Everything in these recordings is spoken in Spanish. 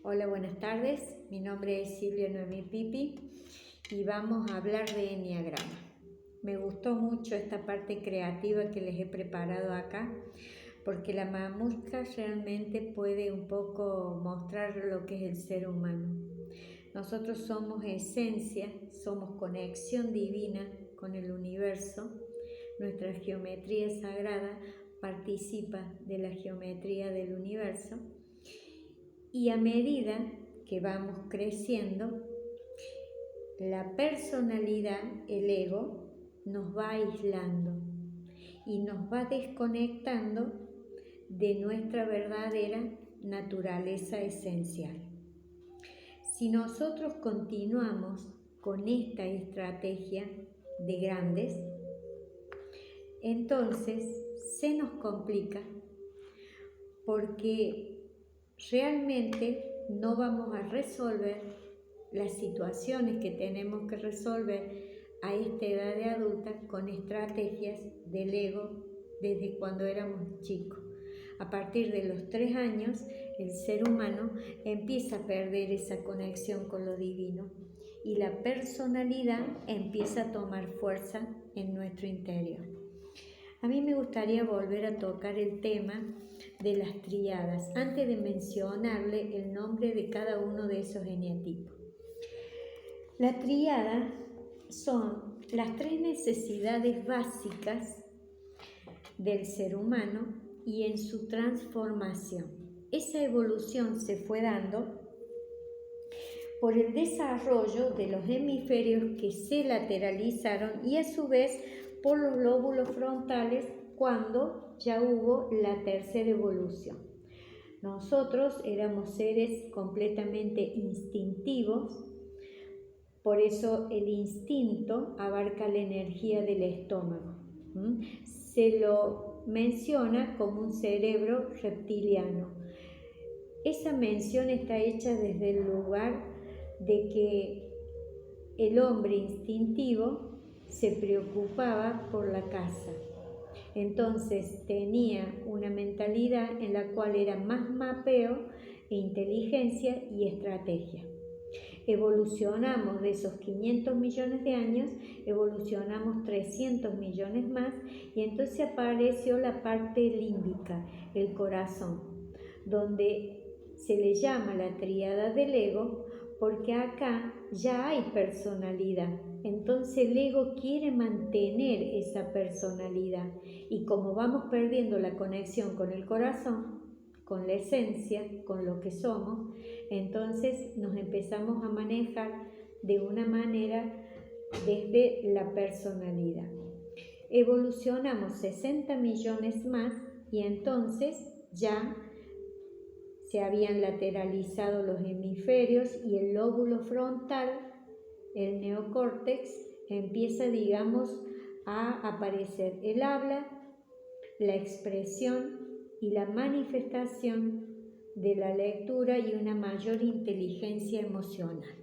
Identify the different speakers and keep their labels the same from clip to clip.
Speaker 1: Hola, buenas tardes. Mi nombre es Silvia Noemí Pipi y vamos a hablar de Enneagrama. Me gustó mucho esta parte creativa que les he preparado acá porque la mamusca realmente puede un poco mostrar lo que es el ser humano. Nosotros somos esencia, somos conexión divina con el universo. Nuestra geometría sagrada participa de la geometría del universo. Y a medida que vamos creciendo, la personalidad, el ego, nos va aislando y nos va desconectando de nuestra verdadera naturaleza esencial. Si nosotros continuamos con esta estrategia de grandes, entonces se nos complica porque realmente no vamos a resolver las situaciones que tenemos que resolver a esta edad de adulta con estrategias del ego desde cuando éramos chicos. A partir de los 3 años, el ser humano empieza a perder esa conexión con lo divino y la personalidad empieza a tomar fuerza en nuestro interior. A mí me gustaría volver a tocar el tema de las tríadas, antes de mencionarle el nombre de cada uno de esos eneatipos. La tríada son las 3 necesidades básicas del ser humano y en su transformación. Esa evolución se fue dando por el desarrollo de los hemisferios que se lateralizaron y a su vez por los lóbulos frontales cuando ya hubo la tercera evolución. Nosotros éramos seres completamente instintivos, por eso el instinto abarca la energía del estómago. Se lo menciona como un cerebro reptiliano. Esa mención está hecha desde el lugar de que el hombre instintivo se preocupaba por la caza. Entonces tenía una mentalidad en la cual era más mapeo e inteligencia y estrategia. Evolucionamos de esos 500 millones de años, evolucionamos 300 millones más y entonces apareció la parte límbica, el corazón, donde se le llama la tríada del ego porque acá ya hay personalidad. Entonces el ego quiere mantener esa personalidad y como vamos perdiendo la conexión con el corazón, con la esencia, con lo que somos, entonces nos empezamos a manejar de una manera desde la personalidad. Evolucionamos 60 millones más y entonces ya se habían lateralizado los hemisferios y el lóbulo frontal, el neocórtex, empieza, a aparecer el habla, la expresión y la manifestación de la lectura y una mayor inteligencia emocional.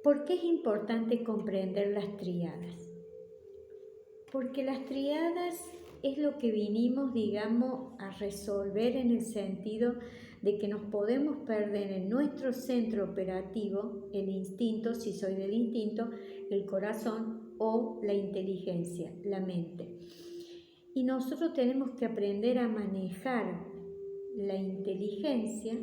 Speaker 1: ¿Por qué es importante comprender las tríadas? Porque las tríadas es lo que vinimos, a resolver en el sentido de que nos podemos perder en nuestro centro operativo, el instinto, si soy del instinto, el corazón o la inteligencia, la mente. Y nosotros tenemos que aprender a manejar la inteligencia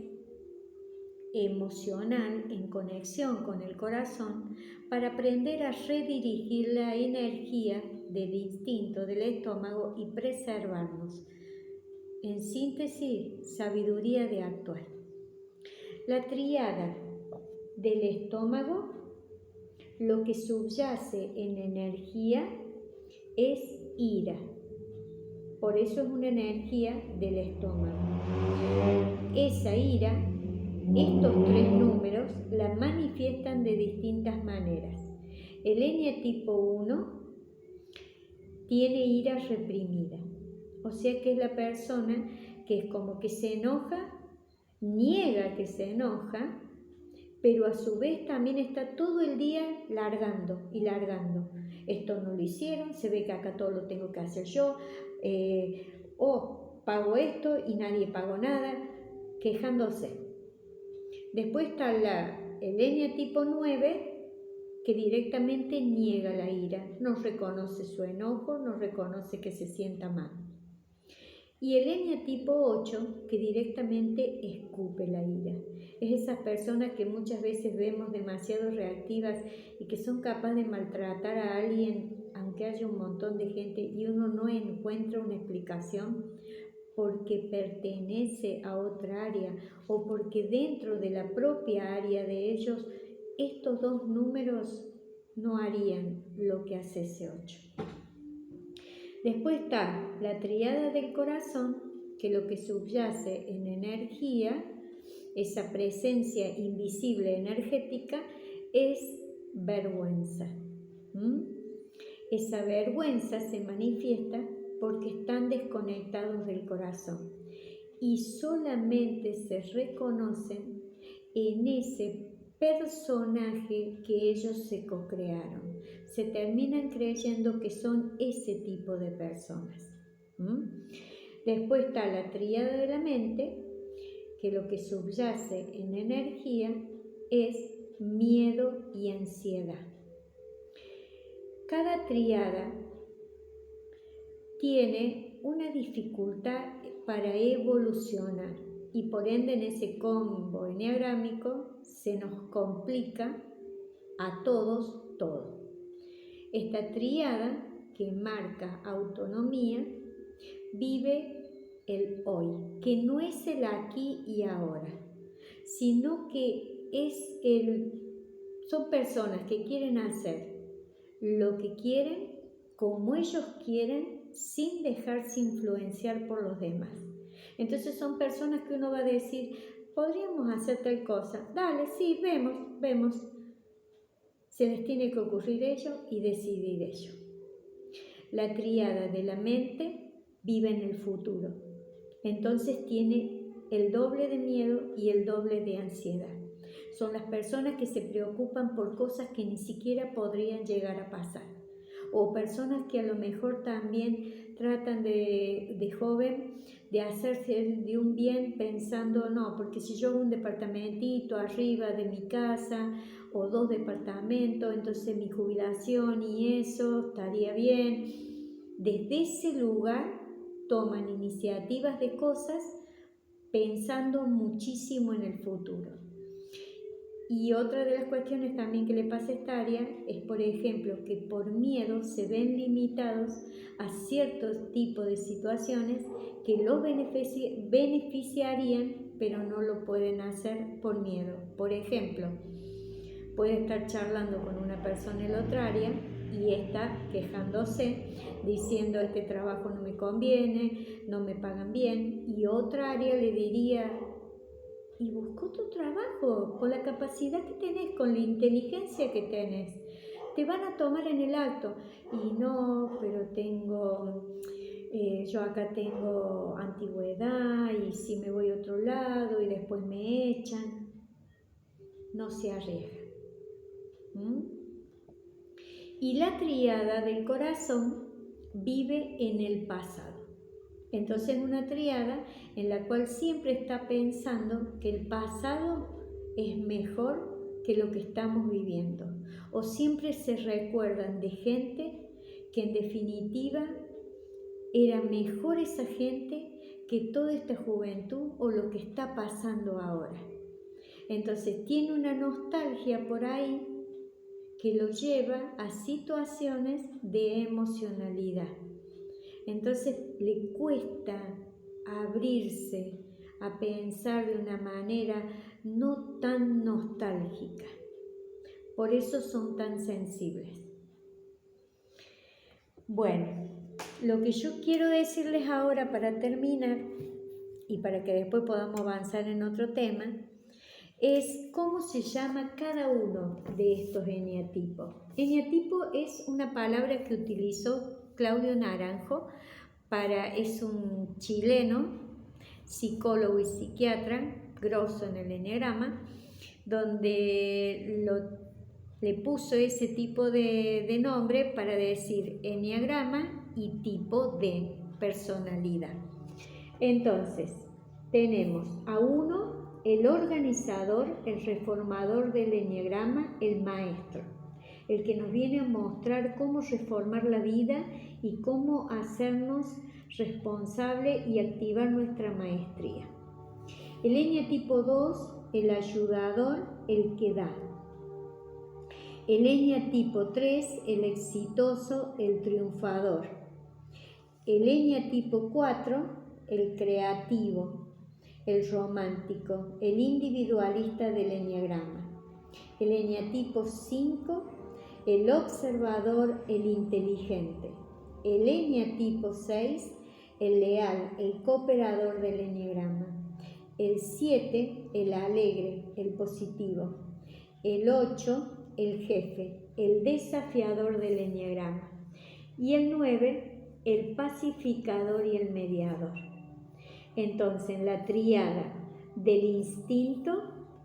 Speaker 1: emocional en conexión con el corazón para aprender a redirigir la energía del instinto del estómago y preservarnos. En síntesis, sabiduría de actuar. La tríada del estómago, lo que subyace en energía es ira. Por eso es una energía del estómago. Esa ira, estos 3 números, la manifiestan de distintas maneras. El eneatipo 1 tiene ira reprimida. O sea que es la persona que es como que se enoja, niega que se enoja, pero a su vez también está todo el día largando y largando. Esto no lo hicieron, se ve que acá todo lo tengo que hacer yo, o pago esto y nadie pagó nada. quejándose. Después está el eneatipo 9, que directamente niega la ira, no reconoce su enojo, no reconoce que se sienta mal. Y el eneatipo 8, que directamente escupe la ira. Es esas personas que muchas veces vemos demasiado reactivas y que son capaces de maltratar a alguien, aunque haya un montón de gente y uno no encuentra una explicación, porque pertenece a otra área o porque dentro de la propia área de ellos, estos dos números no harían lo que hace ese 8. Después está la tríada del corazón, que lo que subyace en energía, esa presencia invisible energética, es vergüenza. Esa vergüenza se manifiesta porque están desconectados del corazón y solamente se reconocen en ese personaje que ellos se co-crearon. Se terminan creyendo que son ese tipo de personas. Después está la tríada de la mente, que lo que subyace en energía es miedo y ansiedad. Cada tríada tiene una dificultad para evolucionar y por ende en ese combo enneagrámico se nos complica a todos todo. Esta tríada que marca autonomía vive el hoy, que no es el aquí y ahora, sino que son personas que quieren hacer lo que quieren, como ellos quieren, sin dejarse influenciar por los demás. Entonces son personas que uno va a decir, podríamos hacer tal cosa, dale, sí, vemos. Se les tiene que ocurrir ello y decidir ello. La tríada de la mente vive en el futuro, entonces tiene el doble de miedo y el doble de ansiedad. Son las personas que se preocupan por cosas que ni siquiera podrían llegar a pasar. O personas que a lo mejor también tratan de joven de hacerse de un bien pensando, no, porque si yo hago un departamentito arriba de mi casa o 2 departamentos, entonces mi jubilación y eso estaría bien. Desde ese lugar toman iniciativas de cosas pensando muchísimo en el futuro. Y otra de las cuestiones también que le pasa a esta área es, por ejemplo, que por miedo se ven limitados a ciertos tipos de situaciones que los beneficiarían, pero no lo pueden hacer por miedo. Por ejemplo, puede estar charlando con una persona en la otra área y está quejándose, diciendo este trabajo no me conviene, no me pagan bien, y otra área le diría, y buscó tu trabajo, con la capacidad que tenés, con la inteligencia que tenés. Te van a tomar en el acto. Y no, pero yo acá tengo antigüedad y si me voy a otro lado y después me echan. No se arriesga. Y la tríada del corazón vive en el pasado. Entonces una tríada en la cual siempre está pensando que el pasado es mejor que lo que estamos viviendo. O siempre se recuerdan de gente que en definitiva era mejor esa gente que toda esta juventud o lo que está pasando ahora. Entonces tiene una nostalgia por ahí que lo lleva a situaciones de emocionalidad. Entonces le cuesta abrirse a pensar de una manera no tan nostálgica. Por eso son tan sensibles. Bueno, lo que yo quiero decirles ahora para terminar y para que después podamos avanzar en otro tema es cómo se llama cada uno de estos eneatipos. Eneatipo es una palabra que utilizó Claudio Naranjo es un chileno, psicólogo y psiquiatra, grosso en el enneagrama, donde le puso ese tipo de nombre para decir enneagrama y tipo de personalidad. Entonces, tenemos a 1, el organizador, el reformador del eneagrama, el maestro, el que nos viene a mostrar cómo reformar la vida y cómo hacernos responsable y activar nuestra maestría. El eneatipo 2, el ayudador, el que da. El eneatipo 3, el exitoso, el triunfador. El eneatipo 4, el creativo, el romántico, el individualista del eneagrama. El eneatipo 5, el observador, el inteligente. El eneatipo 6, el leal, el cooperador del eneagrama. El 7, el alegre, el positivo. El 8, el jefe, el desafiador del eneagrama. Y el 9, el pacificador y el mediador. Entonces, en la tríada del instinto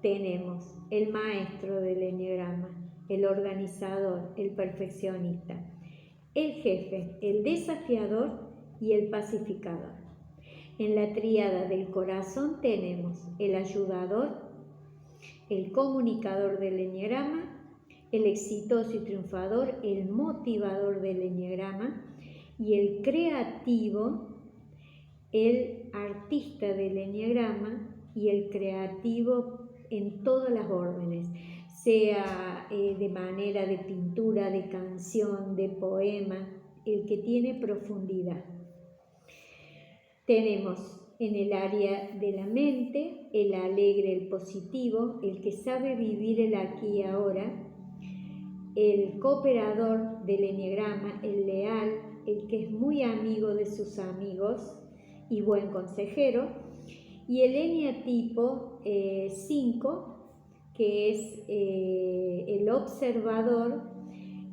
Speaker 1: tenemos el maestro del eneagrama, el organizador, el perfeccionista, el jefe, el desafiador y el pacificador. En la tríada del corazón tenemos el ayudador, el comunicador del eneagrama, el exitoso y triunfador, el motivador del eneagrama y el creativo, el artista del eneagrama y el creativo en todas las órdenes, sea de manera de pintura, de canción, de poema, el que tiene profundidad. Tenemos en el área de la mente el alegre, el positivo, el que sabe vivir el aquí y ahora, el cooperador del eneagrama, el leal, el que es muy amigo de sus amigos y buen consejero, y el eneatipo 5, que es el observador,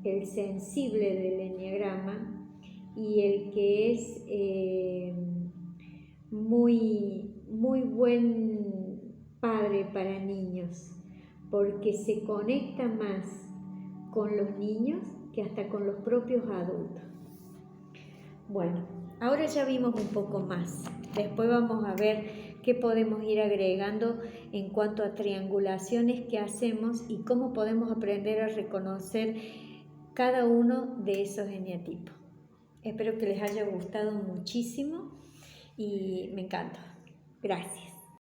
Speaker 1: el sensible del eneagrama y el que es muy buen padre para niños, porque se conecta más con los niños que hasta con los propios adultos. Bueno, ahora ya vimos un poco más. Después vamos a ver qué podemos ir agregando en cuanto a triangulaciones que hacemos y cómo podemos aprender a reconocer cada uno de esos eneatipos. Espero que les haya gustado muchísimo y me encanta. Gracias.